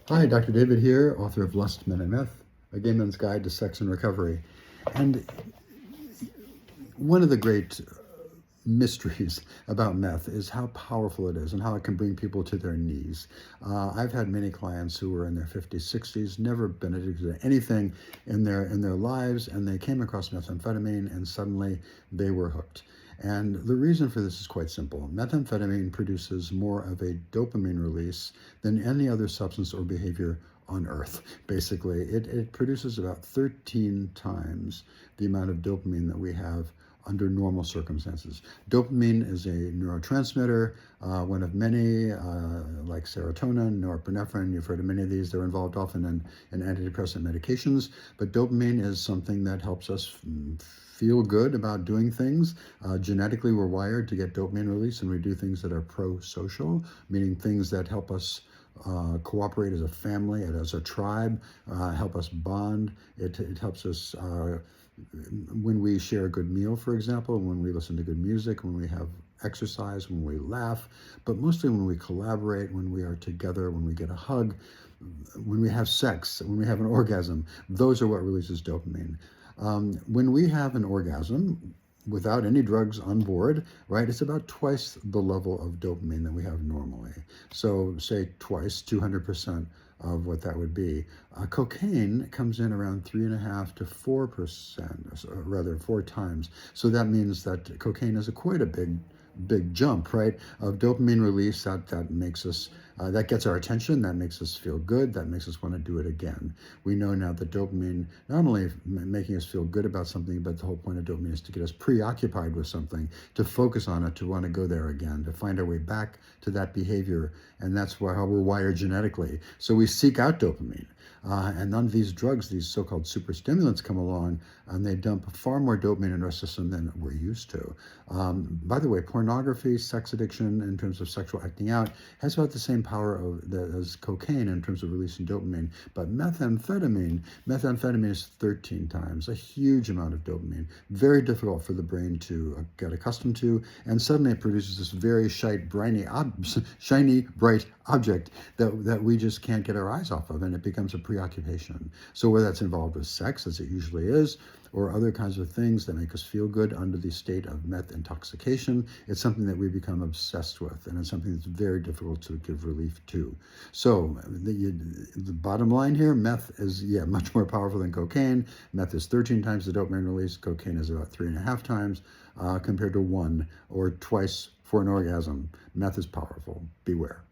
Hi, Dr. David here, author of Lust, Men, and Meth, a gay man's guide to sex and recovery. And one of the great mysteries about meth is how powerful it is and how it can bring people to their knees. I've had many clients who were in their 50s, 60s, never been addicted to anything in their lives, and they came across methamphetamine and suddenly they were hooked. And the reason for this is quite simple. Methamphetamine produces more of a dopamine release than any other substance or behavior on earth. Basically, it produces about 13 times the amount of dopamine that we have under normal circumstances. Dopamine is a neurotransmitter, one of many, like serotonin, norepinephrine. You've heard of many of these. They're involved often in antidepressant medications. But dopamine is something that helps us feel good about doing things. Genetically, we're wired to get dopamine release, and we do things that are pro-social, meaning things that help us cooperate as a family and as a tribe, help us bond. It helps us when we share a good meal, for example, when we listen to good music, when we have exercise, when we laugh, but mostly when we collaborate, when we are together, when we get a hug, when we have sex, when we have an orgasm. Those are what releases dopamine. When we have an orgasm, without any drugs on board, right, it's about twice the level of dopamine that we have normally. So say twice, 200% of what that would be. Cocaine comes in around 3.5 to 4%, or rather 4 times. So that means that cocaine is quite a big jump, right, of dopamine release that makes us that gets our attention, that makes us feel good, that makes us want to do it again. We know now that dopamine not only making us feel good about something, but the whole point of dopamine is to get us preoccupied with something, to focus on it, to want to go there again, to find our way back to that behavior. And that's how we're wired genetically. So we seek out dopamine. And none of these drugs, these so-called super stimulants, come along and they dump far more dopamine in our system than we're used to. By the way, pornography, sex addiction in terms of sexual acting out has about the same power as cocaine in terms of releasing dopamine. But methamphetamine is 13 times, a huge amount of dopamine, very difficult for the brain to get accustomed to. And suddenly it produces this very shiny, bright object that we just can't get our eyes off of, and it becomes a preoccupation. So whether that's involved with sex, as it usually is, or other kinds of things that make us feel good under the state of meth intoxication, it's something that we become obsessed with, and it's something that's very difficult to give relief to. So the bottom line here, meth is, much more powerful than cocaine. Meth is 13 times the dopamine release. Cocaine is about 3.5 times compared to 1 or twice for an orgasm. Meth is powerful. Beware.